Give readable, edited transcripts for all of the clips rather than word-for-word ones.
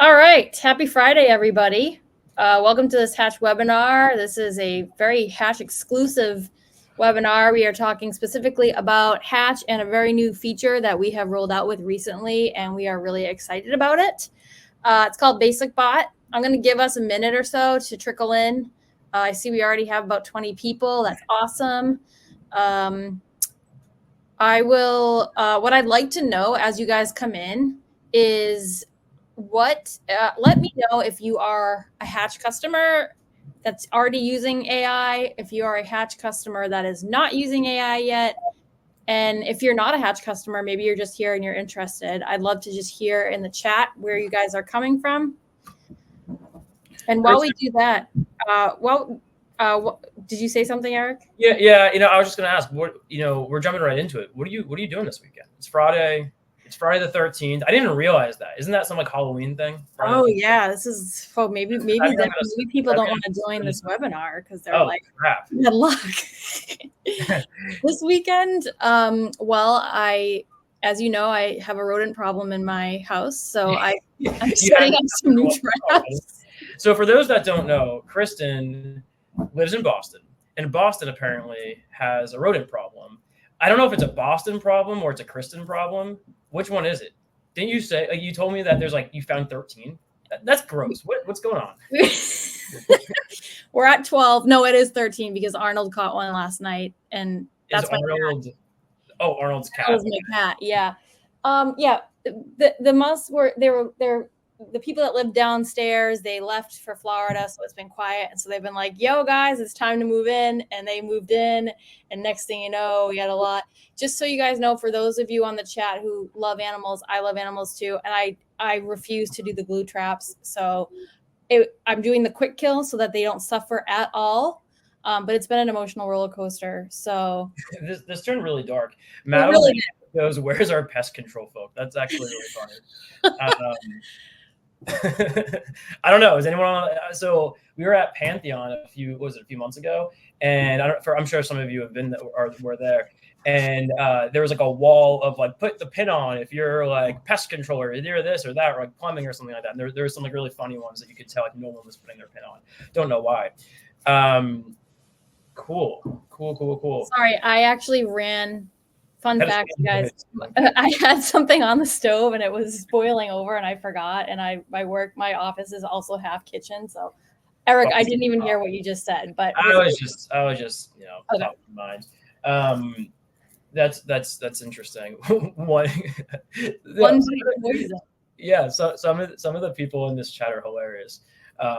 All right. Happy Friday, everybody. Welcome to this Hatch webinar. This is a very Hatch exclusive webinar. We are talking specifically about Hatch and a very new feature that we have rolled out with recently, and we are really excited about it. It's called Basic Bot. I'm going to give us a minute or so to trickle in. I see we already have about 20 people. That's awesome. What I'd like to know as you guys come in is let me know if you are a Hatch customer that's already using AI, if you are a Hatch customer that is not using AI yet, and if you're not a Hatch customer, maybe you're just here and you're interested. I'd love to just hear in the chat where you guys are coming from. And while we do that, did you say something, Eric? Yeah. I was just going to ask. We're jumping right into it. What are you doing this weekend? It's Friday. It's Friday the 13th. I didn't even realize that. Isn't that some like Halloween thing? Oh yeah, this is maybe people don't want to join this webinar because they're like, crap. Good luck. This weekend, as you know, I have a rodent problem in my house, so I'm setting up some new traps. So for those that don't know, Kristen lives in Boston, and Boston apparently has a rodent problem. I don't know if it's a Boston problem or it's a Kristen problem. Which one is it? Didn't you say you told me that there's you found 13? That's gross. What's going on? We're at 12. No, it is 13 because Arnold caught one last night, and that's my cat. Oh, Arnold's cat. That was my cat. Yeah. The mice they're the people that live downstairs, they left for Florida, so it's been quiet. And so they've been like, yo, guys, it's time to move in. And they moved in. And next thing you know, we had a lot. Just so you guys know, for those of you on the chat who love animals, I love animals too. And I refuse to do the glue traps. So I'm doing the quick kill so that they don't suffer at all. But it's been an emotional roller coaster. So this turned really dark. Madeline really goes, where's our pest control folk? That's actually really funny. I don't know. Is anyone on? So we were at Pantheon a few months ago, and I'm sure some of you have been or were there. And there was a wall of put the pin on if you're pest controller, either this or that, or plumbing or something like that. And there were some really funny ones that you could tell no one was putting their pin on. Don't know why. Cool. Sorry, I actually ran. Fun fact, guys. I had something on the stove and it was boiling over, and I forgot. And my office is also half kitchen. So, Eric, I didn't even hear what you just said. But I was just top of mind. That's interesting. Yeah. So some of the people in this chat are hilarious.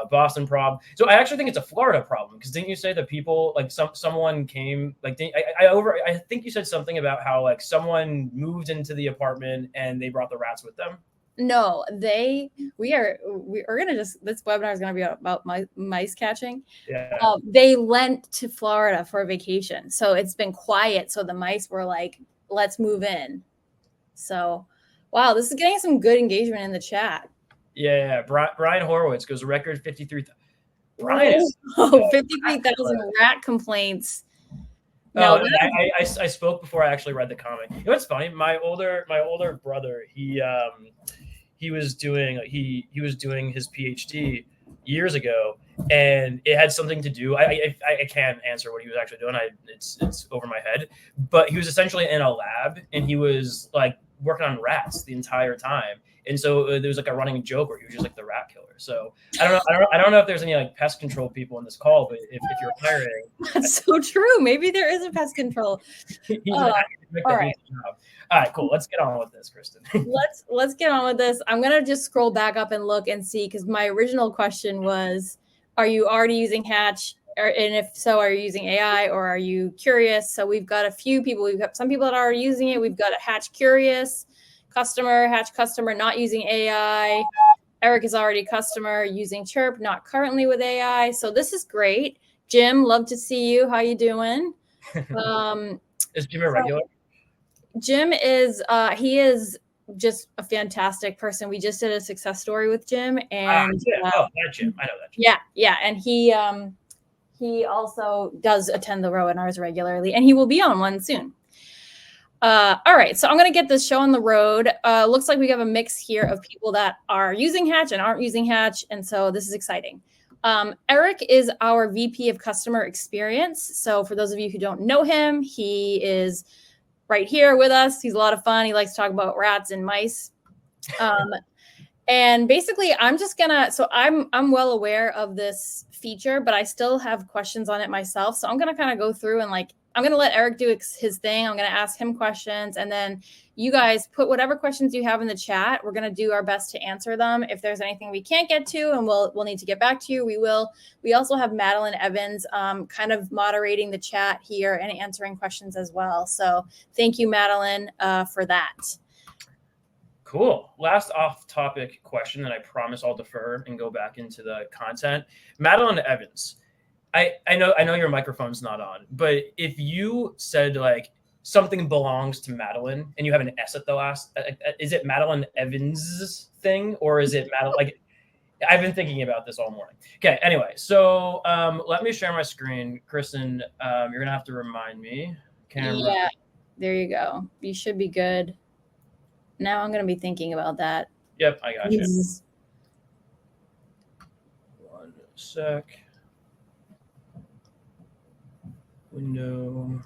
Boston problem. So I actually think it's a Florida problem, because didn't you say that people someone came I think you said something about how someone moved into the apartment and they brought the rats with them? No, we're gonna this webinar is gonna be about mice catching. Yeah. They went to Florida for a vacation, so it's been quiet. So the mice were like, "Let's move in." So, wow, this is getting some good engagement in the chat. Yeah. Brian Horowitz goes record 53,000. Brian, 53,000 rat complaints. No, I spoke before I actually read the comment. You know what's funny? My older brother, he was doing his PhD years ago, and it had something to do. I can't answer what he was actually doing. It's over my head. But he was essentially in a lab, and he was working on rats the entire time. And so there was a running joke where he was just the rat killer. So I don't know if there's any pest control people in this call, but if you're hiring, that's so true. Maybe there is a pest control. All right. All right, cool. Let's get on with this, Kristen. Let's get on with this. I'm gonna just scroll back up and look and see, because my original question was, are you already using Hatch? And if so, are you using AI or are you curious? So we've got a few people. We've got some people that are already using it. We've got a Hatch curious customer, Hatch customer not using AI. Eric is already customer using Chirp, not currently with AI. So this is great. Jim, love to see you. How you doing? Is Jim a regular? Jim is he is just a fantastic person. We just did a success story with Jim, and that Jim. I know that Jim. Yeah, and he also does attend the webinars regularly, and he will be on one soon. All right, so I'm going to get this show on the road. Looks like we have a mix here of people that are using Hatch and aren't using Hatch, and so this is exciting. Eric is our VP of Customer Experience. So for those of you who don't know him, he is right here with us. He's a lot of fun. He likes to talk about rats and mice. And basically, I'm just gonna. So I'm well aware of this feature, but I still have questions on it myself. So I'm gonna kind of go through and I'm gonna let Eric do his thing. I'm gonna ask him questions, and then you guys put whatever questions you have in the chat. We're gonna do our best to answer them. If there's anything we can't get to, and we'll need to get back to you, we will. We also have Madeline Evans kind of moderating the chat here and answering questions as well. So thank you, Madeline, for that. Cool. Last off-topic question, and I promise I'll defer and go back into the content. Madeline Evans, I know your microphone's not on, but if you said like something belongs to Madeline and you have an S at the last, is it Madeline Evans thing, or is it Madeline? Like, I've been thinking about this all morning. Okay. Anyway, so let me share my screen, Kristen. You're gonna have to remind me. Camera. Yeah, there you go. You should be good. Now I'm going to be thinking about that. Yep, I got you. 1 sec. Window.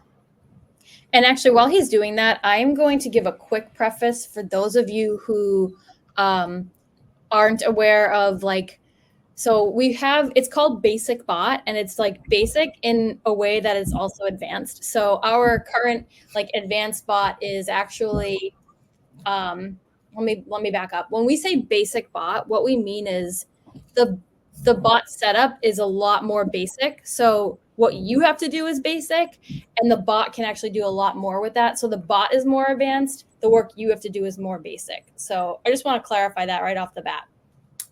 And actually, while he's doing that, I am going to give a quick preface for those of you who aren't aware of so we have, it's called Basic Bot, and it's like basic in a way that is also advanced. So our current advanced bot is actually, let me back up. When we say basic bot, what we mean is the bot setup is a lot more basic. So what you have to do is basic, and the bot can actually do a lot more with that. So the bot is more advanced. The work you have to do is more basic. So I just want to clarify that right off the bat.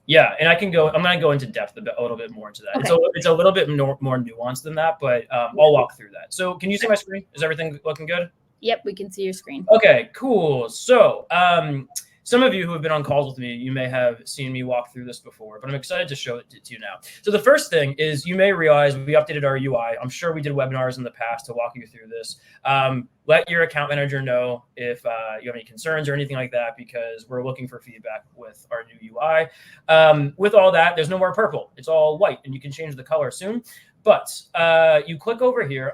Yeah, and I'm going to go into depth a little bit more into that. Okay. It's a little bit more nuanced than that, but I'll walk through that. So can you see my screen? Is everything looking good? Yep, we can see your screen. Okay, cool. So some of you who have been on calls with me, you may have seen me walk through this before, but I'm excited to show it to you now. So the first thing is, you may realize we updated our UI. I'm sure we did webinars in the past to walk you through this. Let your account manager know if you have any concerns or anything like that, because we're looking for feedback with our new UI. With all that, there's no more purple. It's all white, and you can change the color soon. But you click over here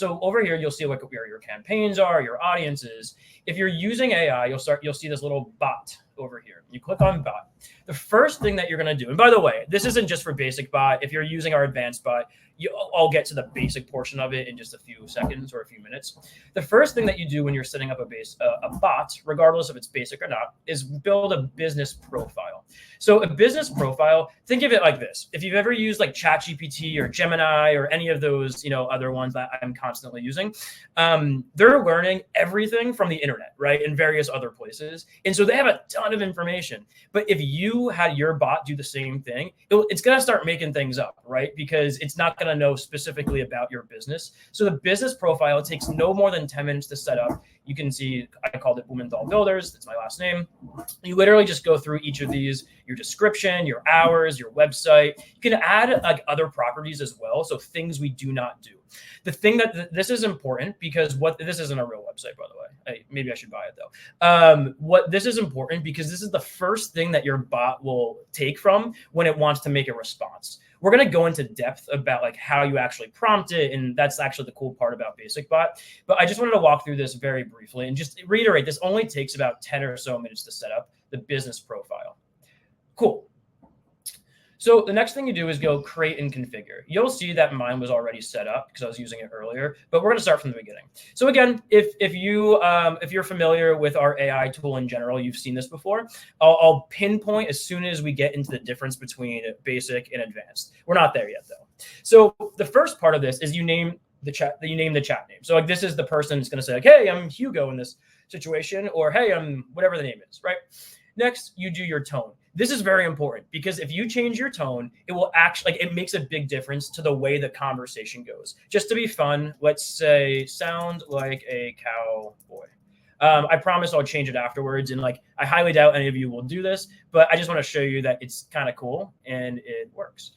over here, you'll see where your campaigns are, your audiences. If you're using AI, you'll see this little bot over here. You click on bot. The first thing that you're going to do, and by the way, this isn't just for basic bot. If you're using our advanced bot, I'll get to the basic portion of it in just a few seconds or a few minutes. The first thing that you do when you're setting up a bot, regardless if it's basic or not, is build a business profile. So a business profile, think of it like this. If you've ever used like ChatGPT or Gemini or any of those, other ones that I'm constantly using, they're learning everything from the internet, right? And various other places. And so they have a ton of information. But if you had your bot do the same thing, it's going to start making things up, right? Because it's not going to know specifically about your business. So the business profile takes no more than 10 minutes to set up. You can see I called it Blumenthal Builders. That's my last name. You literally just go through each of these, your description, your hours, your website. You can add like other properties as well. So things we do not do. The thing that this is important, because this isn't a real website, by the way. Maybe I should buy it though. This is important because this is the first thing that your bot will take from when it wants to make a response. We're going to go into depth about like how you actually prompt it. And that's actually the cool part about Basic Bot. But I just wanted to walk through this very briefly and just reiterate, this only takes about 10 or so minutes to set up the business profile. Cool. So the next thing you do is go create and configure. You'll see that mine was already set up because I was using it earlier, but we're going to start from the beginning. So again, if you're familiar with our AI tool in general, you've seen this before. I'll pinpoint as soon as we get into the difference between basic and advanced. We're not there yet though. So the first part of this is you name the chat name. So like this is the person that's going to say like, hey, I'm Hugo in this situation, or hey, I'm whatever the name is, right? Next, you do your tone. This is very important because if you change your tone, it will actually, it makes a big difference to the way the conversation goes. Just to be fun, let's say, sound like a cowboy. I promise I'll change it afterwards. And like, I highly doubt any of you will do this, but I just want to show you that it's kind of cool and it works.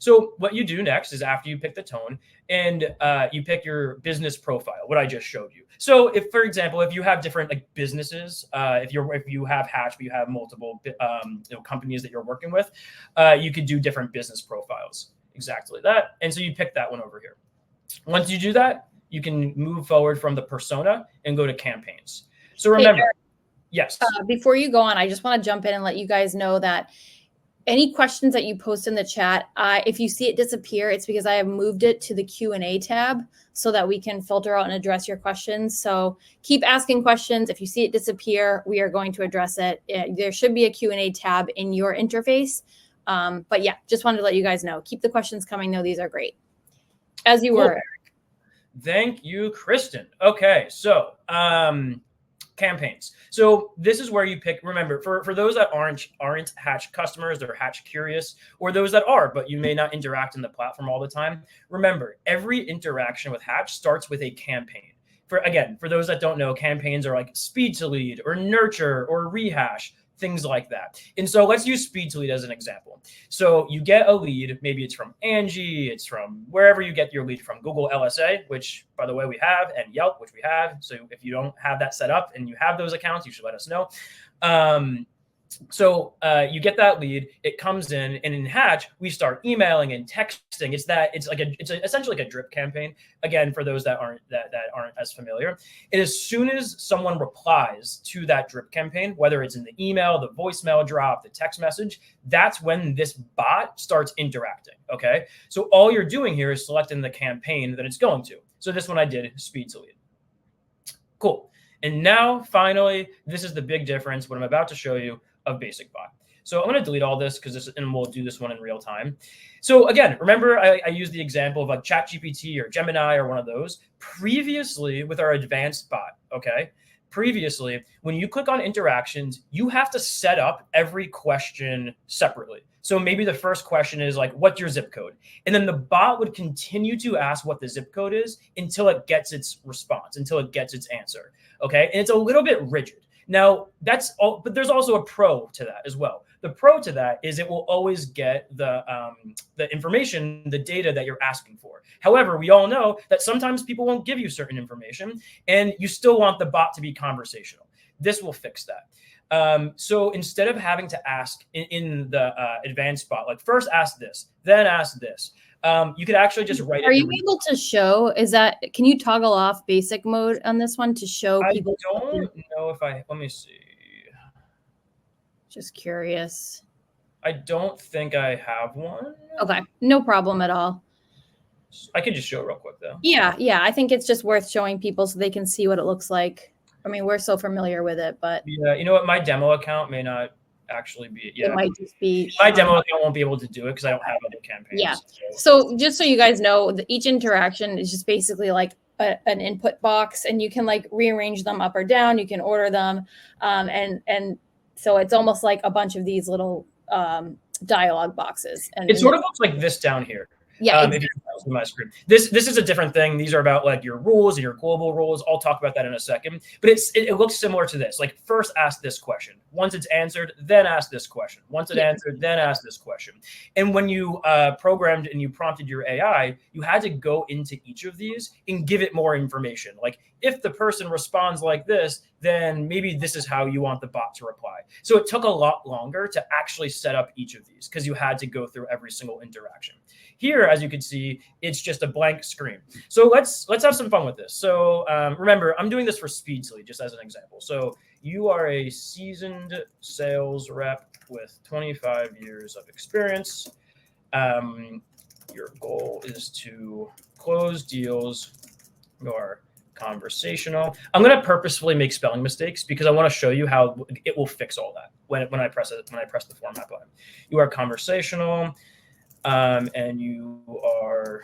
So what you do next is after you pick the tone and you pick your business profile, what I just showed you. So if, for example, if you have different like businesses, if you have Hatch, but you have multiple companies that you're working with, you could do different business profiles. Exactly that. And so you pick that one over here. Once you do that, you can move forward from the persona and go to campaigns. So remember, hey, Eric, yes. Before you go on, I just want to jump in and let you guys know that any questions that you post in the chat, if you see it disappear, it's because I have moved it to the Q&A tab so that we can filter out and address your questions. So keep asking questions. If you see it disappear, we are going to address it. There should be a Q&A tab in your interface. But yeah, just wanted to let you guys know. Keep the questions coming, though. These are great. As you were, Eric. Thank you, Kristen. Okay, so campaigns. So this is where you pick. Remember, for those that aren't Hatch customers, they're Hatch curious, or those that are, but you may not interact in the platform all the time. Remember, every interaction with Hatch starts with a campaign. For those that don't know, campaigns are like speed to lead or nurture or rehash, things like that. And so let's use speed to lead as an example. So you get a lead, maybe it's from Angie, it's from wherever you get your lead from, Google LSA, which by the way we have, and Yelp, which we have. So if you don't have that set up and you have those accounts, you should let us know. So you get that lead, it comes in, and in Hatch, we start emailing and texting. It's essentially like a drip campaign. Again, for those that aren't as familiar, and as soon as someone replies to that drip campaign, whether it's in the email, the voicemail drop, the text message, that's when this bot starts interacting. Okay, so all you're doing here is selecting the campaign that it's going to. So this one I did speed to lead. Cool. And now finally, this is the big difference. What I'm about to show you of basic bot. So I'm going to delete all this and we'll do this one in real time. So again, remember I used the example of like ChatGPT or Gemini or one of those previously with our advanced bot. Okay. Previously, when you click on interactions, you have to set up every question separately. So maybe the first question is like, what's your zip code? And then the bot would continue to ask what the zip code is until it gets its response, until it gets its answer. Okay. And it's a little bit rigid. Now, that's all, but there's also a pro to that as well. The pro to that is it will always get the information, the data that you're asking for. However, we all know that sometimes people won't give you certain information, and you still want the bot to be conversational. This will fix that. So instead of having to ask in the advanced bot, like first ask this, then ask this, you could actually just write it. Are you able to show, can you toggle off basic mode on this one to show people? I don't know if let me see. Just curious. I don't think I have one. Okay, no problem at all. I could just show it real quick though. Yeah. I think it's just worth showing people so they can see what it looks like. I mean, we're so familiar with it, but yeah, you know what? My demo account may not actually be. Yeah, it might just be. My demo account won't be able to do it because I don't have other campaigns. Yeah. So just so you guys know, each interaction is just basically like an input box, and you can like rearrange them up or down. You can order them, and so it's almost like a bunch of these little dialogue boxes. And it sort of looks like this down here. Yeah. If you can see my screen. This is a different thing. These are about like your rules and your global rules. I'll talk about that in a second. But it looks similar to this. Like first ask this question. Once it's answered, then ask this question. Once it's answered, then ask this question. And when you programmed and you prompted your AI, you had to go into each of these and give it more information. Like if the person responds like this, then maybe this is how you want the bot to reply. So it took a lot longer to actually set up each of these because you had to go through every single interaction. Here, as you can see, it's just a blank screen. So let's have some fun with this. So remember, I'm doing this for Speedly, just as an example. So you are a seasoned sales rep with 25 years of experience. Your goal is to close deals. You're conversational. I'm going to purposefully make spelling mistakes because I want to show you how it will fix all that when I press the format button. You are conversational. And you are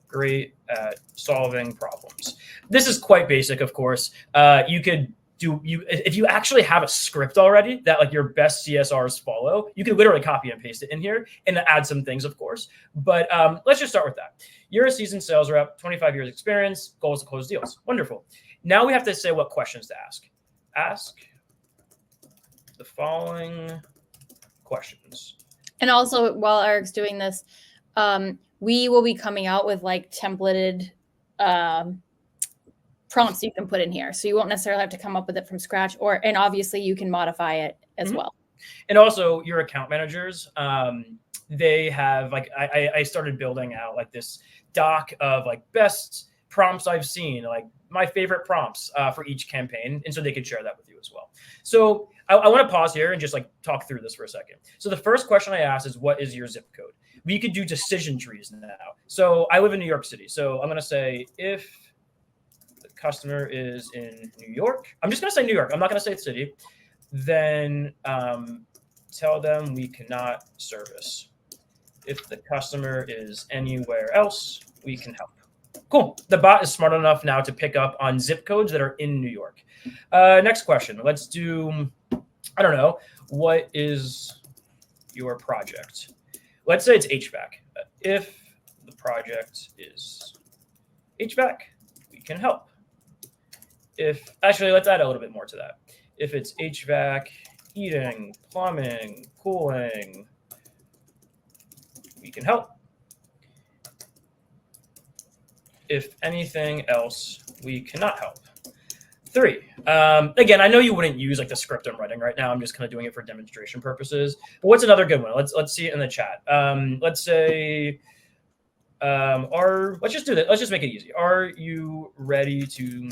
great at solving problems. This is quite basic, of course. You could if you actually have a script already that like your best CSRs follow, you could literally copy and paste it in here and add some things, of course. But let's just start with that. You're a seasoned sales rep, 25 years experience, goals to close deals. Wonderful. Now we have to say what questions to ask. Ask the following questions. And also, while Eric's doing this, we will be coming out with like templated prompts you can put in here. So you won't necessarily have to come up with it from scratch, and obviously you can modify it as well. And also your account managers, they have like, I started building out like this doc of like best prompts I've seen, like my favorite prompts for each campaign. And so they could share that with you as well. So I want to pause here and just like talk through this for a second. So the first question I asked is, what is your zip code? We could do decision trees now. So I live in New York City. So I'm going to say if the customer is in New York, I'm just going to say New York. I'm not going to say the city. Then tell them we cannot service. If the customer is anywhere else, we can help. Cool. The bot is smart enough now to pick up on zip codes that are in New York. Next question. Let's do, I don't know, what is your project? Let's say it's HVAC. If the project is HVAC, we can help. Actually, let's add a little bit more to that. If it's HVAC, heating, plumbing, cooling, we can help. If anything else, we cannot help. 3. Again, I know you wouldn't use like the script I'm writing right now. I'm just kind of doing it for demonstration purposes. But what's another good one? Let's see it in the chat. Let's say, let's just do that. Let's just make it easy. Are you ready to?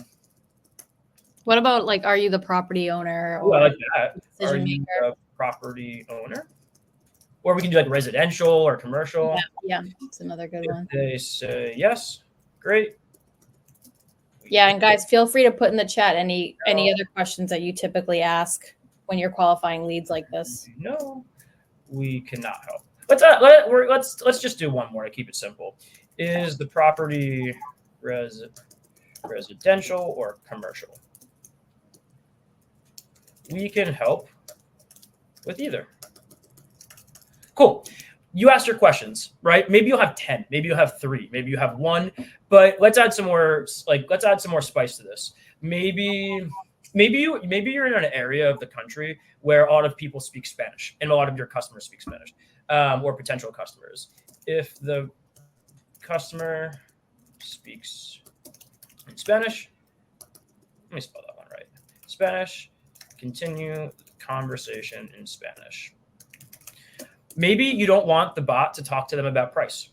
What about like, are you the property owner? Or I like that. Are you the property owner? Or we can do like residential or commercial. Yeah, it's another good one. They say yes. Great. Yeah, and guys, feel free to put in the chat any other questions that you typically ask when you're qualifying leads like this. No, we cannot help. Let's just do one more to keep it simple. Is the property residential or commercial? We can help with either. Cool. You asked your questions, right? Maybe you'll have 10, maybe you'll have 3, maybe you have 1, but let's add some more, let's add some more spice to this. Maybe you're in an area of the country where a lot of people speak Spanish and a lot of your customers speak Spanish, or potential customers. If the customer speaks in Spanish, let me spell that one right. Spanish, continue the conversation in Spanish. Maybe you don't want the bot to talk to them about price.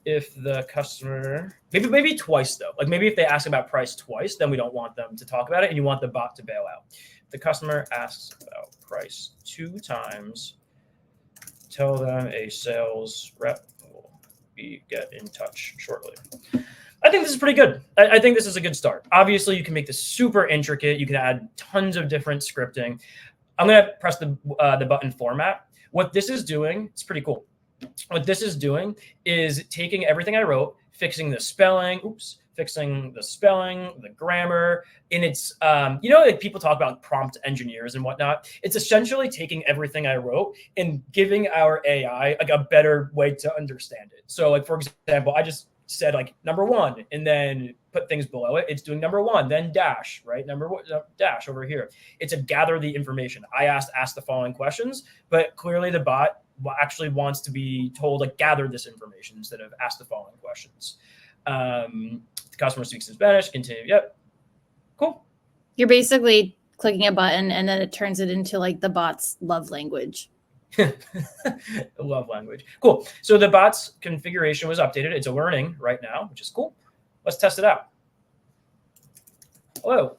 If the customer, maybe twice though, like maybe if they ask about price twice, then we don't want them to talk about it and you want the bot to bail out. If the customer asks about price 2 times, tell them a sales rep will get in touch shortly. I think this is pretty good. I think this is a good start. Obviously, you can make this super intricate. You can add tons of different scripting. I'm going to press the button format. What this is doing, it's pretty cool. What this is doing is taking everything I wrote, fixing the spelling, the grammar, and it's, like people talk about prompt engineers and whatnot. It's essentially taking everything I wrote and giving our AI like a better way to understand it. So like, for example, I just said like number 1 and then put things below it. It's doing number 1, then dash, right? Number 1, dash over here. It's a gather the information. I ask the following questions, but clearly the bot actually wants to be told like gather this information instead of ask the following questions. The customer speaks in Spanish, continue. Yep. Cool. You're basically clicking a button and then it turns it into like the bot's love language. Love language. Cool. So the bot's configuration was updated. It's learning right now, which is cool. Let's test it out. Hello.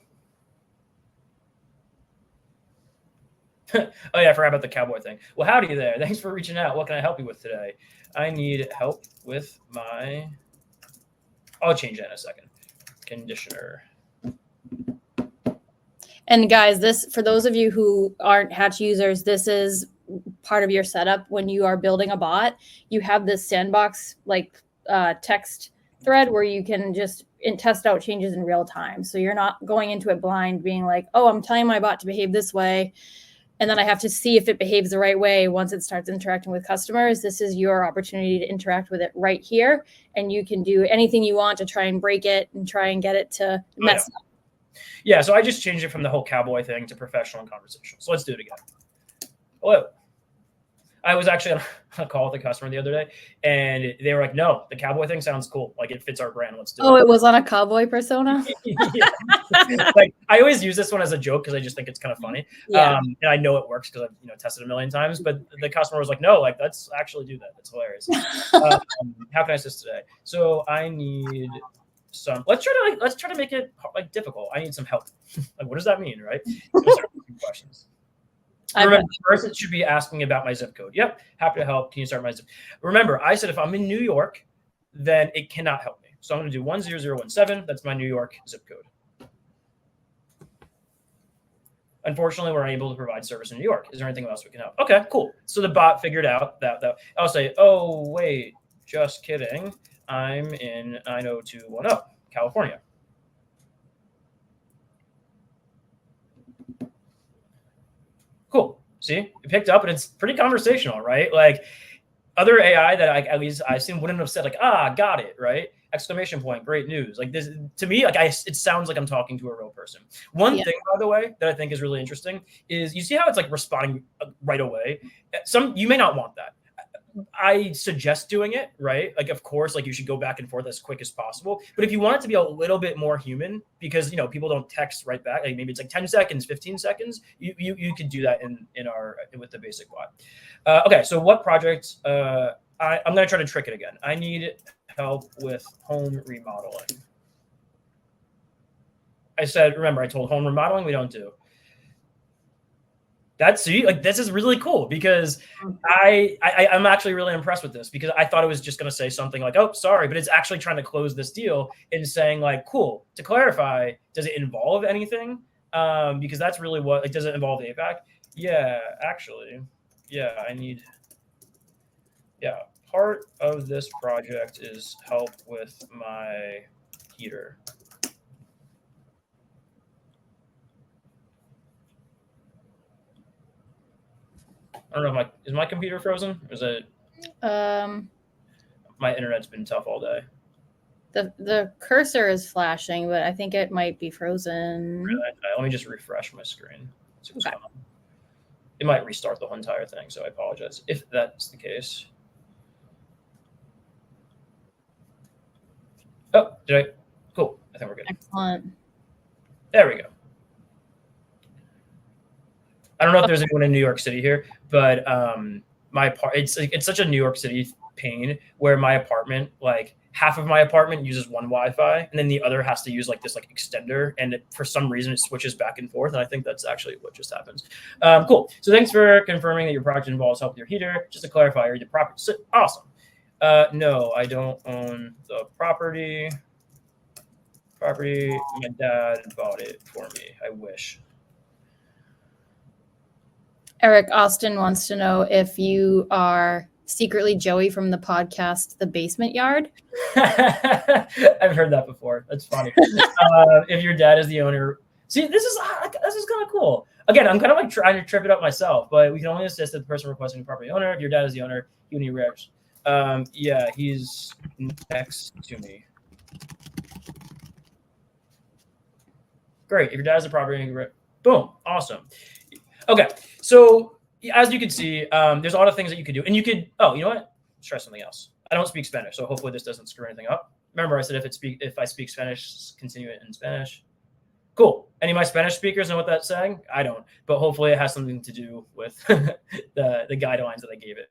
Oh yeah, I forgot about the cowboy thing. Well, howdy there. Thanks for reaching out. What can I help you with today? I need help with my, I'll change that in a second. Conditioner. And guys, this, for those of you who aren't Hatch users, this is part of your setup. When you are building a bot, you have this sandbox like text thread where you can just test out changes in real time. So you're not going into it blind being like, oh, I'm telling my bot to behave this way, and then I have to see if it behaves the right way once it starts interacting with customers. This is your opportunity to interact with it right here. And you can do anything you want to try and break it and try and get it to mess up. Yeah, so I just changed it from the whole cowboy thing to professional and conversational. So let's do it again. Hello. I was actually on a call with a customer the other day, and they were like, "No, the cowboy thing sounds cool. Like it fits our brand. Let's do it." Oh, it was on a cowboy persona. Yeah. Like I always use this one as a joke because I just think it's kind of funny. Yeah. And I know it works because I've tested a million times. But the customer was like, "No, like let's actually do that. That's hilarious." How can I assist today? So I need some. Let's try to make it like difficult. I need some help. Like, what does that mean, right? Questions. Remember, first it should be asking about my zip code. Yep, happy to help. Can you start my zip? Remember, I said if I'm in New York, then it cannot help me. So I'm going to do 10017. That's my New York zip code. Unfortunately, we're unable to provide service in New York. Is there anything else we can help? Okay, cool. So the bot figured out that I'll say, oh, wait, just kidding. I'm in 90210, California. Cool. See, it picked up and it's pretty conversational, right? Like other AI that at least I've seen wouldn't have said like, got it, right? Exclamation point, great news. Like this, to me, like it sounds like I'm talking to a real person. One thing, by the way, that I think is really interesting is you see how it's like responding right away. You may not want that. I suggest doing it, right? Like, of course, like you should go back and forth as quick as possible. But if you want it to be a little bit more human, because people don't text right back, like maybe it's like 10 seconds, 15 seconds, you could do that with the basic bot. Okay, so what project? I'm gonna try to trick it again. I need help with home remodeling. Remember, I told home remodeling we don't do. This is really cool because I'm actually really impressed with this because I thought it was just going to say something like, oh, sorry, but it's actually trying to close this deal and saying like, cool. To clarify, does it involve anything? Because that's really what, like, does it involve APAC? Yeah, actually, yeah, part of this project is help with my heater. I don't know if is my computer frozen? Or is it? My internet's been tough all day. The cursor is flashing, but I think it might be frozen. Really? Let me just refresh my screen. Okay. It might restart the whole entire thing, so I apologize if that's the case. Oh, did I? Cool. I think we're good. Excellent. There we go. I don't know if there's anyone in New York City here, but it's such a New York City pain where my apartment, like half of my apartment uses one Wi-Fi, and then the other has to use like this like extender, and for some reason it switches back and forth, and I think that's actually what just happens. Cool. So thanks for confirming that your project involves help with your heater. Just to clarify, are you the property? Awesome. No, I don't own the property. My dad bought it for me. I wish. Eric Austin wants to know if you are secretly Joey from the podcast The Basement Yard. I've heard that before. That's funny. If your dad is the owner. See, this is kind of cool. Again, I'm kind of like trying to trip it up myself, but we can only assist the person requesting the property owner. If your dad is the owner, you need reps. Yeah, he's next to me. Great. If your dad is the property owner, boom, awesome. Okay, so as you can see, there's a lot of things that you could do. And you could, you know what? Let's try something else. I don't speak Spanish, so hopefully this doesn't screw anything up. Remember, I said if I speak Spanish, continue it in Spanish. Cool. Any of my Spanish speakers know what that's saying? I don't, but hopefully it has something to do with the guidelines that I gave it.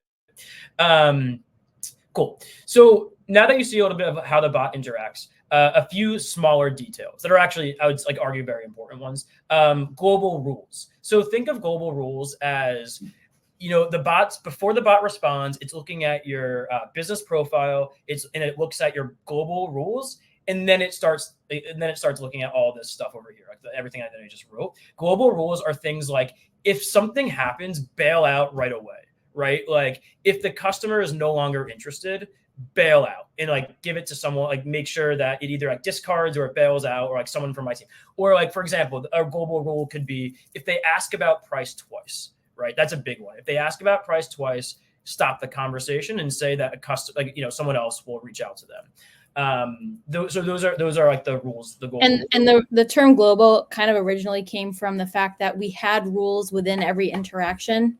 Cool. So now that you see a little bit of how the bot interacts, a few smaller details that are actually, I would like argue, very important ones. Global rules. So think of global rules as, the bots, before the bot responds, it's looking at your business profile. And it looks at your global rules. And then it starts looking at all this stuff over here, like everything that I just wrote. Global rules are things like if something happens, bail out right away, right? Like if the customer is no longer interested, bail out and like give it to someone, like make sure that it either like discards or it bails out, or like someone from my team. Or like, for example, a global rule could be if they ask about price twice, right? That's a big one. If they ask about price twice, stop the conversation and say that someone else will reach out to them. Those are like the rules. The term global kind of originally came from the fact that we had rules within every interaction.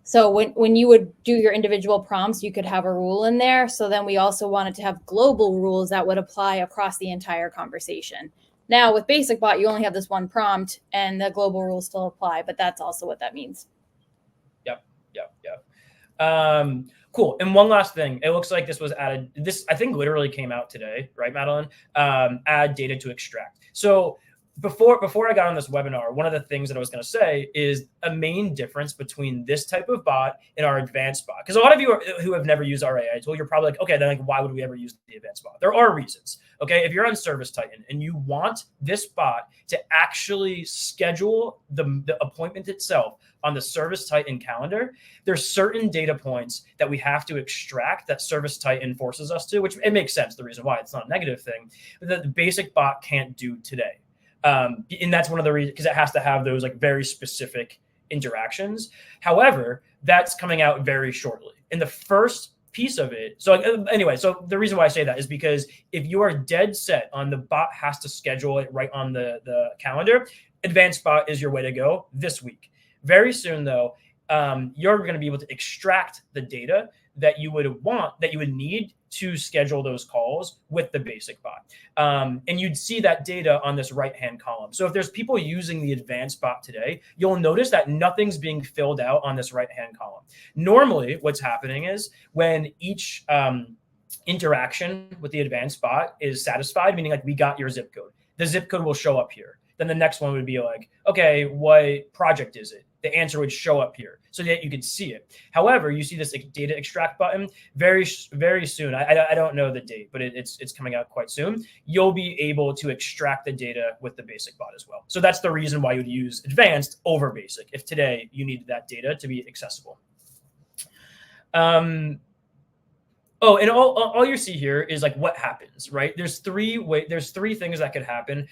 So when you would do your individual prompts, you could have a rule in there. So then we also wanted to have global rules that would apply across the entire conversation. Now with Basic Bot, you only have this one prompt and the global rules still apply, but that's also what that means. Yep. Cool. And one last thing, it looks like this was added. This, I think, literally came out today, right, Madeline? Add data to extract. So before I got on this webinar, one of the things that I was going to say is a main difference between this type of bot and our advanced bot. Because a lot of you who have never used our AI tool, you're probably like, okay, then like, why would we ever use the advanced bot? There are reasons. Okay, if you're on Service Titan and you want this bot to actually schedule the appointment itself on the Service Titan calendar, there's certain data points that we have to extract that Service Titan forces us to, which it makes sense, the reason why it's not a negative thing, but that the basic bot can't do today. And that's one of the reasons, because it has to have those like very specific interactions. However, that's coming out very shortly. In the first piece of it, so anyway, so the reason why I say that is because if you are dead set on the bot has to schedule it right on the calendar, advanced bot is your way to go this week. Very soon, though, you're going to be able to extract the data that you would need to schedule those calls with the basic bot. And you'd see that data on this right-hand column. So if there's people using the advanced bot today, you'll notice that nothing's being filled out on this right-hand column. Normally, what's happening is when each interaction with the advanced bot is satisfied, meaning like we got your zip code, the zip code will show up here. Then the next one would be like, okay, what project is it? The answer would show up here so that you can see it. However, you see this data extract button very, very soon. I don't know the date, but it's coming out quite soon. You'll be able to extract the data with the basic bot as well. So that's the reason why you'd use advanced over basic if today you needed that data to be accessible. Oh, and all you see here is like what happens, right? There's three things that could happen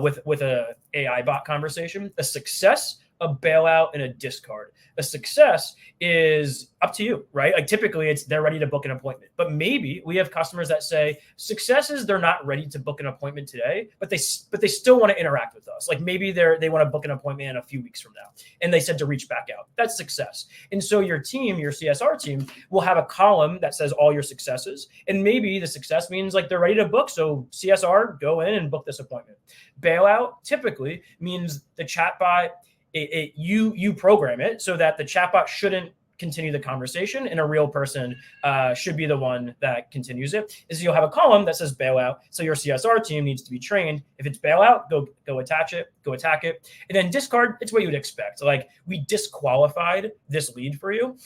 with a AI bot conversation: a success, a bailout, and a discard. A success is up to you, right? Like typically they're ready to book an appointment, but maybe we have customers that say successes, they're not ready to book an appointment today, but they still want to interact with us. Like maybe they want to book an appointment in a few weeks from now and they said to reach back out. That's success. And so your team, your CSR team will have a column that says all your successes. And maybe the success means like they're ready to book. So CSR, go in and book this appointment. Bailout typically means the chatbot, you program it so that the chatbot shouldn't continue the conversation and a real person should be the one that continues it. Is you'll have a column that says bailout. So your CSR team needs to be trained. If it's bailout, go attach it, go attack it. And then discard, it's what you would expect. Like we disqualified this lead for you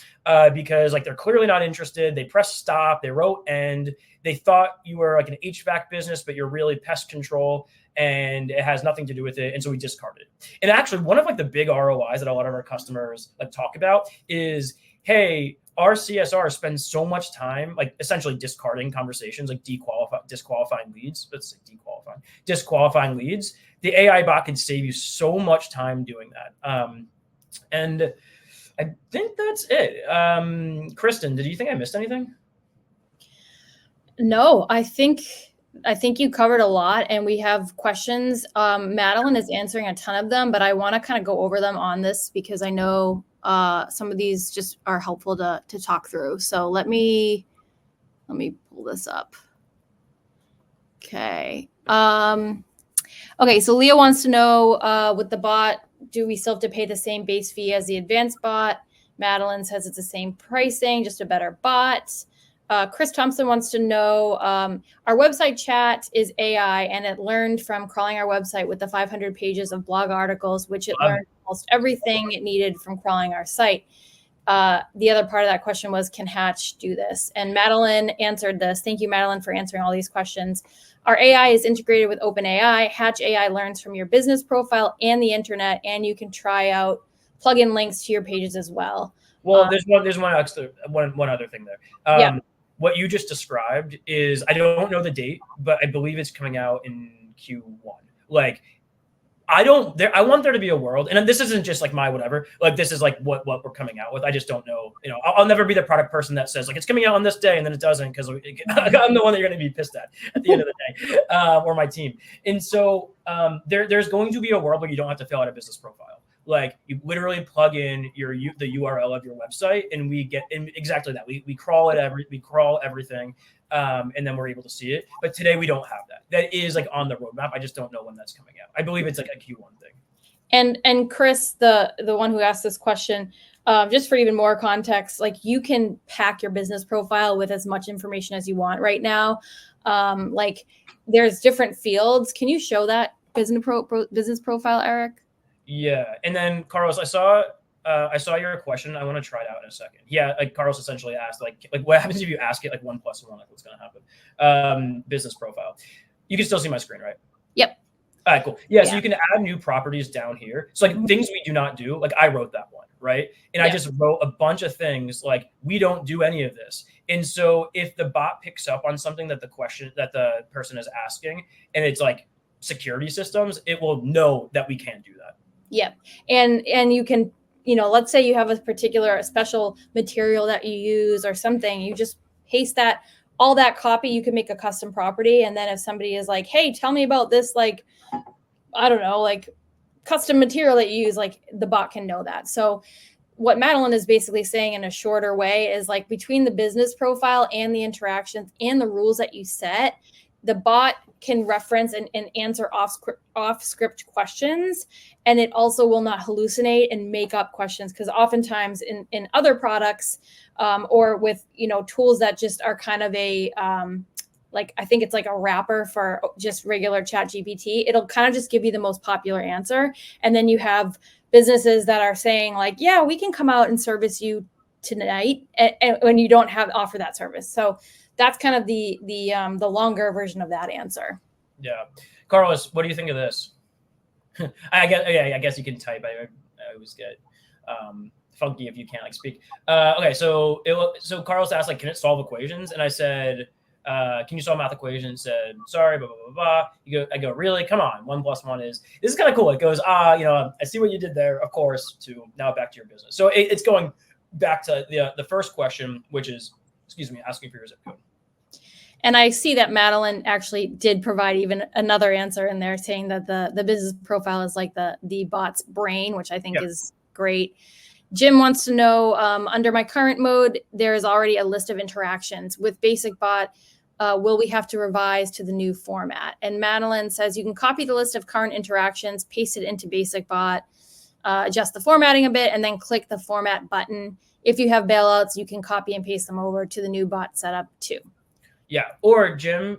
because like they're clearly not interested. They pressed stop, they wrote end. They thought you were like an HVAC business, but you're really pest control. And it has nothing to do with it. And so we discarded it. And actually one of like the big ROIs that a lot of our customers like talk about is, hey, our CSR spends so much time like essentially discarding conversations, like disqualifying leads. Let's say disqualifying leads. The AI bot can save you so much time doing that. And I think that's it. Kristen, did you think I missed anything? No, I think you covered a lot and we have questions. Madeline is answering a ton of them, but I want to kind of go over them on this because I know some of these just are helpful to talk through. So let me pull this up. Okay. Okay. So Leah wants to know with the bot, do we still have to pay the same base fee as the advanced bot? Madeline says it's the same pricing, just a better bot. Chris Thompson wants to know, our website chat is AI and it learned from crawling our website with the 500 pages of blog articles, which it learned almost everything it needed from crawling our site. The other part of that question was, can Hatch do this? And Madeline answered this. Thank you, Madeline, for answering all these questions. Our AI is integrated with OpenAI. Hatch AI learns from your business profile and the internet, and you can try out plugin links to your pages as well. Well, there's one other thing there. Yeah. What you just described is, I don't know the date, but I believe it's coming out in Q1. Like, I want there to be a world, and this isn't just like my whatever, like this is like what we're coming out with. I just don't know. You know, I'll never be the product person that says like it's coming out on this day and then it doesn't, because I'm the one that you're going to be pissed at the end of the day, or my team. And so there's going to be a world where you don't have to fill out a business profile. Like you literally plug in the URL of your website, and we get exactly that. We crawl everything, and then we're able to see it. But today we don't have that. That is like on the roadmap. I just don't know when that's coming out. I believe it's like a Q1 thing. And Chris, the one who asked this question, just for even more context, like you can pack your business profile with as much information as you want right now. Like there's different fields. Can you show that business profile, Eric? Yeah, and then Carlos, I saw your question. I want to try it out in a second. Yeah, like Carlos essentially asked, like what happens if you ask it like 1 + 1? Like what's going to happen? Business profile. You can still see my screen, right? Yep. All right, cool. Yeah, so you can add new properties down here. So like things we do not do, like I wrote that one, right? And I just wrote a bunch of things like we don't do any of this. And so if the bot picks up on something that the person is asking, and it's like security systems, it will know that we can't do that. Yeah. And you can, let's say you have a particular special material that you use or something, you just paste all that copy, you can make a custom property. And then if somebody is like, hey, tell me about this, like, I don't know, like custom material that you use, like the bot can know that. So what Madeline is basically saying in a shorter way is like between the business profile and the interactions and the rules that you set, the bot can reference and answer off script questions. And it also will not hallucinate and make up questions. Because oftentimes in other products or with, tools that just are kind of like, I think it's like a wrapper for just regular ChatGPT, it'll kind of just give you the most popular answer. And then you have businesses that are saying like, yeah, we can come out and service you tonight, and when you don't offer that service. So that's kind of the longer version of that answer. Yeah. Carlos, what do you think of this? I guess you can type. I always get funky if you can't like speak. Okay, so Carlos asked like, can it solve equations? And I said, can you solve math equations? Said, sorry, blah, blah, blah, blah. I go, really? Come on. 1 + 1 is, this is kind of cool. It goes, I see what you did there, of course, to now back to your business. So it's going back to the first question, which is, asking for your zip code. And I see that Madeline actually did provide even another answer in there saying that the business profile is like the bot's brain, which I think is great. Jim wants to know, under my current mode, there is already a list of interactions. With Basic Bot, will we have to revise to the new format? And Madeline says you can copy the list of current interactions, paste it into Basic Bot, adjust the formatting a bit, and then click the format button. If you have bailouts, you can copy and paste them over to the new bot setup too. Yeah. Or Jim,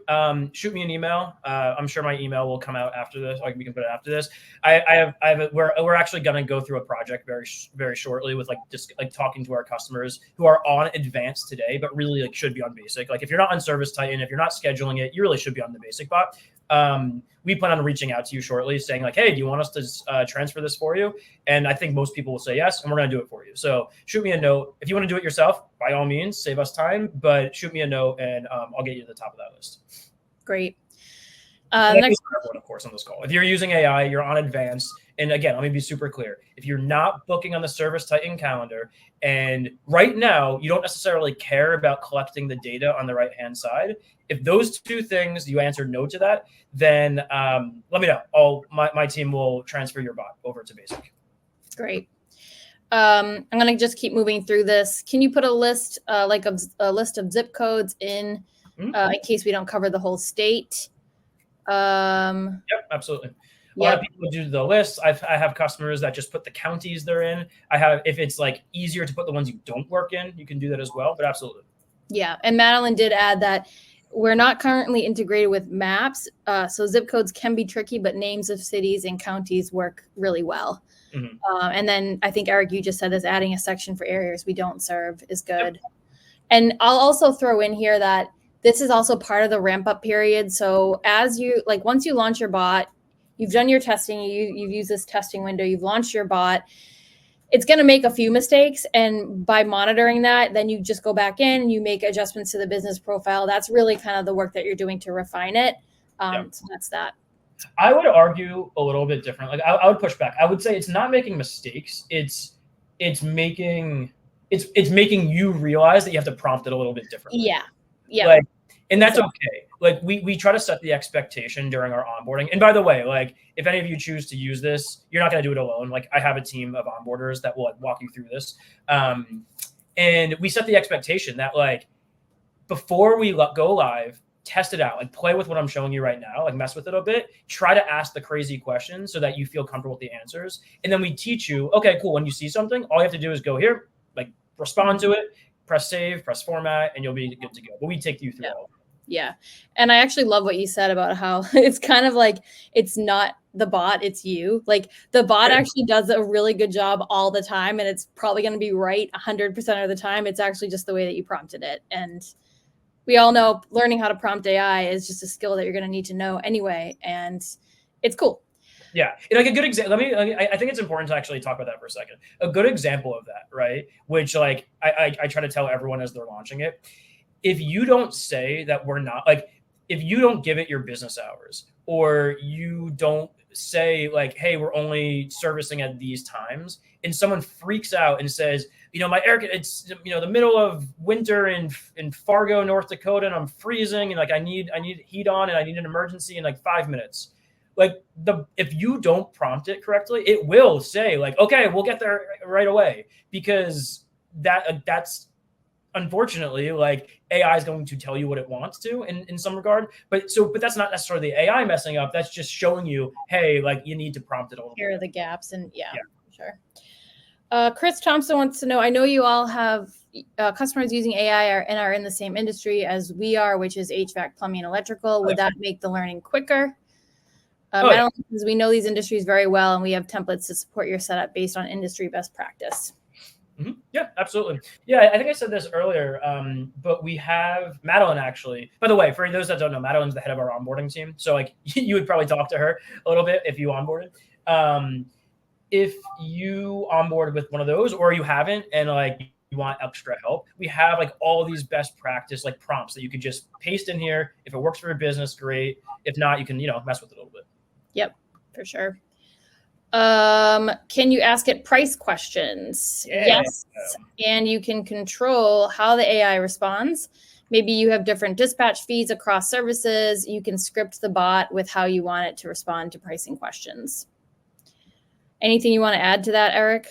shoot me an email. I'm sure my email will come out after this. Like we can put it after this. We're actually going to go through a project very, very shortly with just talking to our customers who are on advanced today, but really like should be on basic. Like if you're not on Service Titan, if you're not scheduling it, you really should be on the Basic Bot. We plan on reaching out to you shortly saying like, hey, do you want us to transfer this for you? And I think most people will say yes, and we're going to do it for you. So shoot me a note. If you want to do it yourself, by all means, save us time, but shoot me a note and I'll get you to the top of that list. Great. Next one, of course, on this call. If you're using AI, you're on advanced. And again, let me be super clear. If you're not booking on the Service Titan calendar, and right now you don't necessarily care about collecting the data on the right-hand side, if those two things, you answer no to that, then let me know. My team will transfer your bot over to Basic. Great. I'm going to just keep moving through this. Can you put a list, like a list of zip codes in case we don't cover the whole state? Yep, absolutely. A lot of people do the list. I have customers that just put the counties they're in. If it's like easier to put the ones you don't work in, you can do that as well, but absolutely. Yeah. And Madeline did add that we're not currently integrated with maps. So zip codes can be tricky, but names of cities and counties work really well. Mm-hmm. And then I think, Eric, you just said this, adding a section for areas we don't serve is good. Yep. And I'll also throw in here that this is also part of the ramp up period. So once you launch your bot, you've done your testing, you've used this testing window, you've launched your bot, it's going to make a few mistakes. And by monitoring that, then you just go back in, you make adjustments to the business profile. That's really kind of the work that you're doing to refine it. So that's that. I would argue a little bit different. Like I would push back. I would say it's not making mistakes. It's making you realize that you have to prompt it a little bit differently. Yeah. Like And that's okay. Like we try to set the expectation during our onboarding. And by the way, like if any of you choose to use this, you're not going to do it alone. Like I have a team of onboarders that will like, walk you through this. And we set the expectation that like before we go live, test it out, like play with what I'm showing you right now, like mess with it a bit, try to ask the crazy questions so that you feel comfortable with the answers. And then we teach you, okay, cool. When you see something, all you have to do is go here, like respond to it, press save, press format, and you'll be good to go. But we take you through all of it. Yeah. And I actually love what you said about how it's kind of like, it's not the bot, it's you. Like the bot actually does a really good job all the time. And it's probably going to be right 100% of the time. It's actually just the way that you prompted it. And we all know learning how to prompt AI is just a skill that you're going to need to know anyway. And it's cool. Yeah. And like a good example, I think it's important to actually talk about that for a second. A good example of that, right? Which like, I try to tell everyone as they're launching it. If you don't say that we're not like, if you don't give it your business hours, or you don't say like, hey, we're only servicing at these times, and someone freaks out and says, my air, it's, the middle of winter in Fargo, North Dakota, and I'm freezing, and like, I need heat on, and I need an emergency in like 5 minutes. Like if you don't prompt it correctly, it will say like, okay, we'll get there right away, because that's unfortunately like AI is going to tell you what it wants to in some regard. But that's not necessarily the AI messing up. That's just showing you, hey, like you need to prompt it a little bit. Here are the gaps, and sure. Chris Thompson wants to know, I know you all have customers using AI and are in the same industry as we are, which is HVAC, plumbing, and electrical. Would that make the learning quicker? Because we know these industries very well, and we have templates to support your setup based on industry best practice. Mm-hmm. Yeah, absolutely. Yeah, I think I said this earlier, but we have Madeline actually. By the way, for those that don't know, Madeline's the head of our onboarding team. So like you would probably talk to her a little bit if you onboarded. If you onboard with one of those, or you haven't, and like you want extra help, we have like all these best practice like prompts that you could just paste in here. If it works for your business, great. If not, you can mess with it a little bit. Yep, for sure. Can you ask it price questions? Yeah. Yes. And you can control how the AI responds. Maybe you have different dispatch feeds across services. You can script the bot with how you want it to respond to pricing questions. Anything you want to add to that, Eric?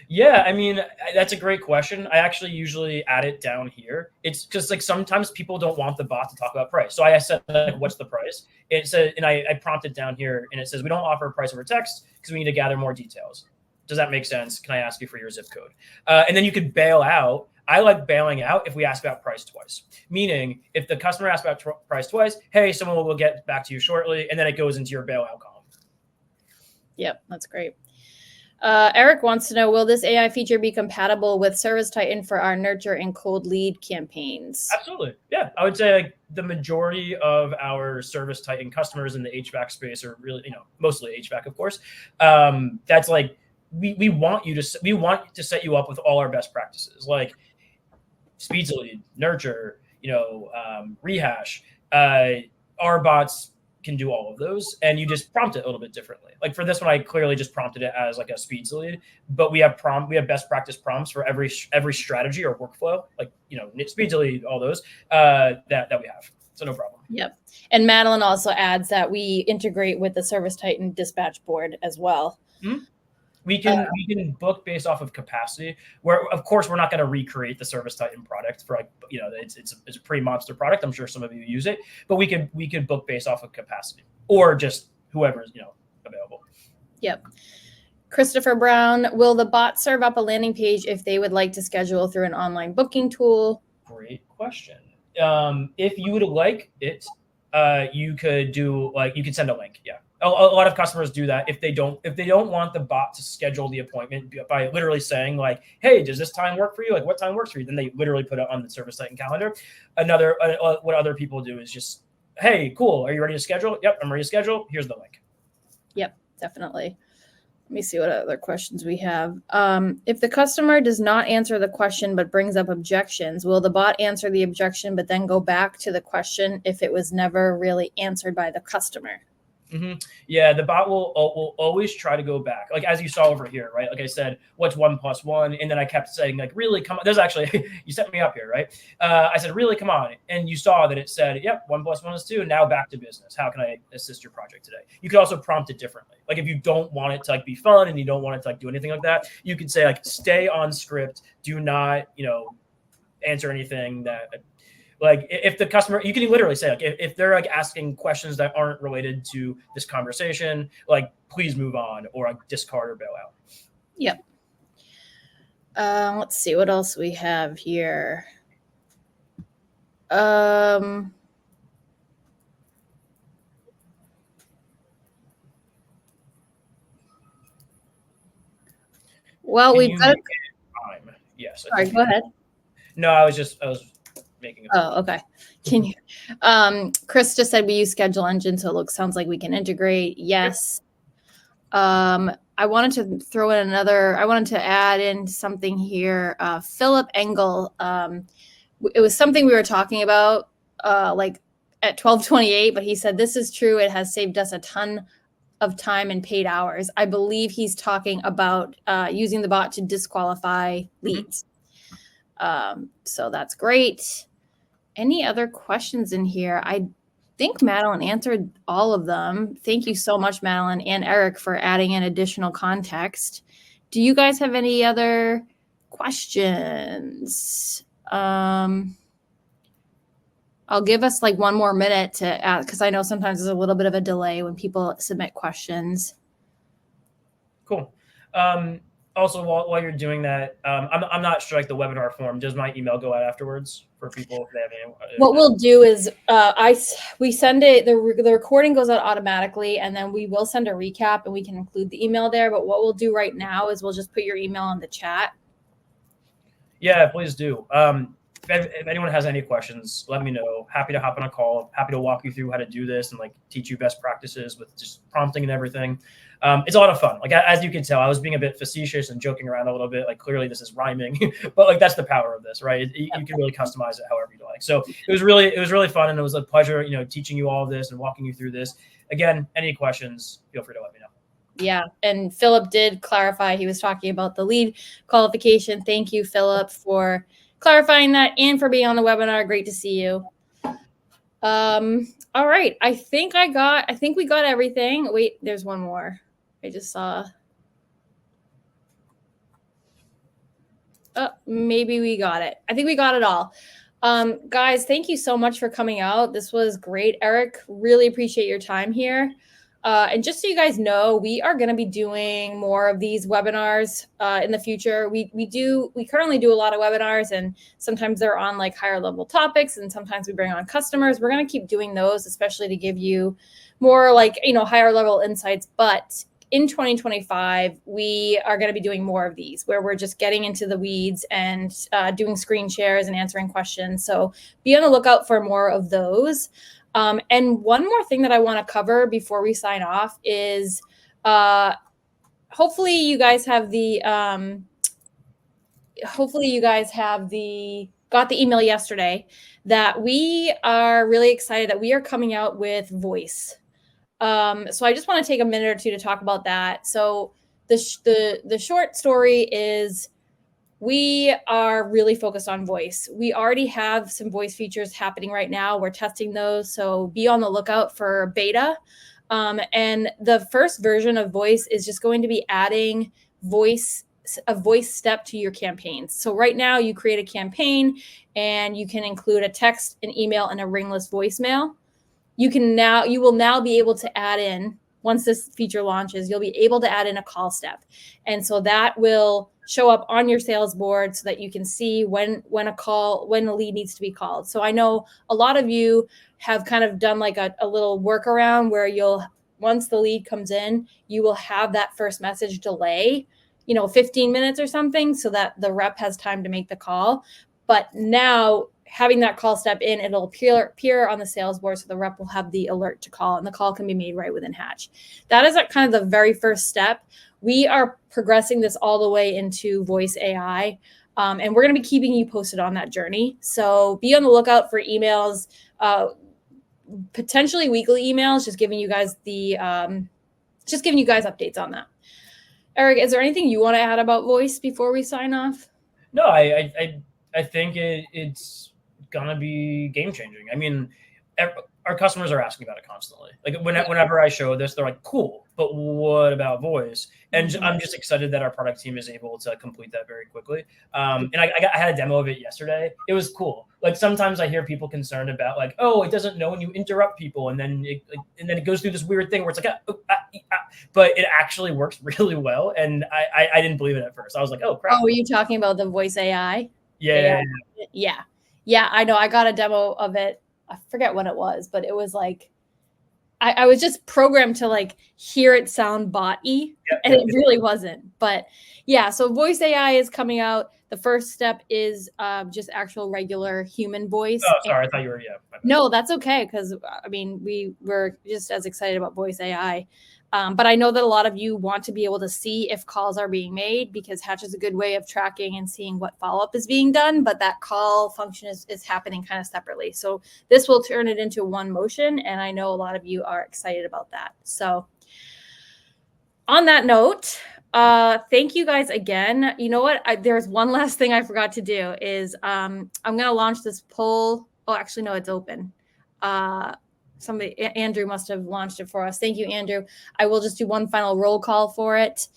Yeah, I mean, that's a great question. I actually usually add it down here. It's because like sometimes people don't want the bot to talk about price. So I said, like, what's the price? It said, and I prompted down here, and it says, we don't offer a price over text because we need to gather more details. Does that make sense? Can I ask you for your zip code? And then you could bail out. I like bailing out if we ask about price twice. Meaning, if the customer asks about price twice, hey, someone will get back to you shortly, and then it goes into your bailout column. Yep, that's great. Eric wants to know, will this AI feature be compatible with Service Titan for our nurture and cold lead campaigns? Absolutely. Yeah. I would say like the majority of our Service Titan customers in the HVAC space are really, mostly HVAC, of course. That's like, we want to set you up with all our best practices, like speed to lead, nurture, rehash. Our bots can do all of those, and you just prompt it a little bit differently. Like for this one, I clearly just prompted it as like a speed to lead, but we have best practice prompts for every strategy or workflow, like speed to lead, all those that we have. So no problem. Yep. And Madeline also adds that we integrate with the Service Titan dispatch board as well. Mm-hmm. We can book based off of capacity, where of course we're not going to recreate the Service Titan product for it's a pretty monster product. I'm sure some of you use it, but we could book based off of capacity or just whoever's available. Yep. Christopher Brown, will the bot serve up a landing page if they would like to schedule through an online booking tool? Great question. If you would like it, you could send a link. Yeah. A lot of customers do that if they don't want the bot to schedule the appointment by literally saying like, hey, does this time work for you? Like what time works for you? Then they literally put it on the Service Titan calendar. What other people do is just, hey, cool. Are you ready to schedule? Yep, I'm ready to schedule. Here's the link. Yep, definitely. Let me see what other questions we have. If the customer does not answer the question but brings up objections, will the bot answer the objection but then go back to the question if it was never really answered by the customer? Yeah, the bot will always try to go back, like as you saw over here, right? Like I said, what's 1+1, and then I kept saying, like, really, come on. There's actually you set me up here, right? I said, really, come on, and you saw that it said, yep, 1+1 is 2. Now back to business. How can I assist your project today? You could also prompt it differently. Like if you don't want it to like be fun and you don't want it to like do anything like that, you could say like, stay on script. Do not, answer anything that. Like if the customer, you can literally say like if they're like asking questions that aren't related to this conversation, like please move on or like discard or bail out. Yep. Let's see what else we have here. Well, we've got. Yes. Sorry, go ahead. No, I was making. Oh, okay. Can you? Chris just said we use Schedule Engine, so it sounds like we can integrate. Yes. I wanted to throw in another. I wanted to add in something here. Philip Engel. It was something we were talking about, like at 12:28. But he said this is true. It has saved us a ton of time and paid hours. I believe he's talking about using the bot to disqualify leads. So that's great. Any other questions in here? I think Madeline answered all of them. Thank you so much, Madeline and Eric, for adding in additional context. Do you guys have any other questions? I'll give us like one more minute to ask, because I know sometimes there's a little bit of a delay when people submit questions. Cool. Also, while you're doing that, I'm not sure like the webinar form. Does my email go out afterwards for people if they have any? What we'll do is we send it. The recording goes out automatically, and then we will send a recap, and we can include the email there. But what we'll do right now is we'll just put your email in the chat. Yeah, please do. If anyone has any questions, let me know. Happy to hop on a call. Happy to walk you through how to do this and like teach you best practices with just prompting and everything. It's a lot of fun. Like as you can tell, I was being a bit facetious and joking around a little bit. Like clearly this is rhyming, but like that's the power of this, right? You can really customize it however you like. So it was really fun, and it was a pleasure, teaching you all of this and walking you through this. Again, any questions, feel free to let me know. Yeah, and Philip did clarify. He was talking about the lead qualification. Thank you, Philip, for clarifying that and for being on the webinar. Great to see you. All right. I think we got everything. Wait, there's one more. I just saw. Oh, maybe we got it. I think we got it all. Guys, thank you so much for coming out. This was great. Eric, really appreciate your time here. And just so you guys know, we are going to be doing more of these webinars in the future. We currently do a lot of webinars, and sometimes they're on like higher level topics, and sometimes we bring on customers. We're going to keep doing those, especially to give you more like, higher level insights. But in 2025, we are going to be doing more of these where we're just getting into the weeds and doing screen shares and answering questions. So be on the lookout for more of those. And one more thing that I want to cover before we sign off is hopefully you guys have got the email yesterday that we are really excited that we are coming out with voice. So I just want to take a minute or two to talk about that. So the short story is we are really focused on voice. We already have some voice features happening right now. We're testing those. So be on the lookout for beta. And the first version of voice is just going to be adding a voice step to your campaigns. So right now you create a campaign and you can include a text, an email, and a ringless voicemail. You will now be able to add in, once this feature launches, you'll be able to add in a call step. And so that will show up on your sales board so that you can see when a lead needs to be called. So I know a lot of you have kind of done like a little workaround where once the lead comes in, you will have that first message delay, 15 minutes or something, so that the rep has time to make the call. But now having that call step in, it'll appear on the sales board, so the rep will have the alert to call, and the call can be made right within Hatch. That is kind of the very first step. We are progressing this all the way into voice AI, and we're going to be keeping you posted on that journey. So be on the lookout for emails. potentially weekly emails, just giving you guys updates on that. Eric, is there anything you want to add about voice before we sign off? No, I think it's gonna be game changing. I mean, our customers are asking about it constantly. Like whenever I show this, they're like, "Cool, but what about voice?" And I'm just excited that our product team is able to complete that very quickly. And I had a demo of it yesterday. It was cool. Like sometimes I hear people concerned about like, "Oh, it doesn't know when you interrupt people," and then it goes through this weird thing where it's like, but it actually works really well. And I didn't believe it at first. I was like, "Oh crap!" Oh, were you talking about the voice AI? Yeah. I know. I got a demo of it. I forget what it was, but it was like I was just programmed to like hear it sound bot-y, and it really wasn't. But yeah, so voice AI is coming out. The first step is just actual regular human voice. Oh, sorry, I thought you were No, that's okay, because I mean we were just as excited about voice AI. But I know that a lot of you want to be able to see if calls are being made, because Hatch is a good way of tracking and seeing what follow-up is being done, but that call function is happening kind of separately. So this will turn it into one motion, and I know a lot of you are excited about that. So on that note, thank you guys again. You know what? There's one last thing I forgot to do is I'm going to launch this poll. Oh, actually, no, it's open. Andrew must have launched it for us. Thank you, Andrew. I will just do one final roll call for it.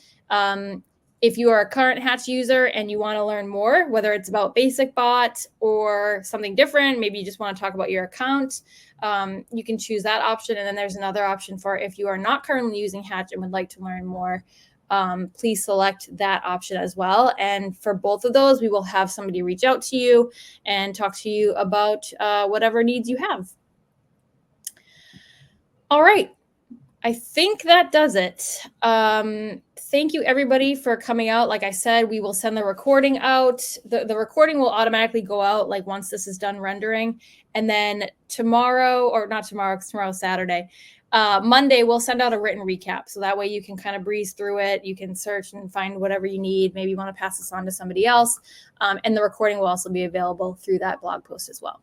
If you are a current Hatch user and you want to learn more, whether it's about Basic Bot or something different, maybe you just want to talk about your account, you can choose that option. And then there's another option for if you are not currently using Hatch and would like to learn more, please select that option as well. And for both of those, we will have somebody reach out to you and talk to you about whatever needs you have. All right. I think that does it. Thank you, everybody, for coming out. Like I said, we will send the recording out. The recording will automatically go out like once this is done rendering. And then tomorrow, or not tomorrow, because tomorrow's Saturday, Monday, we'll send out a written recap. So that way you can kind of breeze through it. You can search and find whatever you need. Maybe you want to pass this on to somebody else. And the recording will also be available through that blog post as well.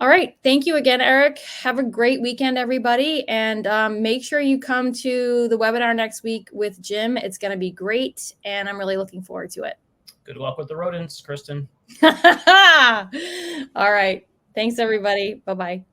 All right. Thank you again, Eric. Have a great weekend, everybody. And make sure you come to the webinar next week with Jim. It's going to be great. And I'm really looking forward to it. Good luck with the rodents, Kristen. All right. Thanks, everybody. Bye-bye.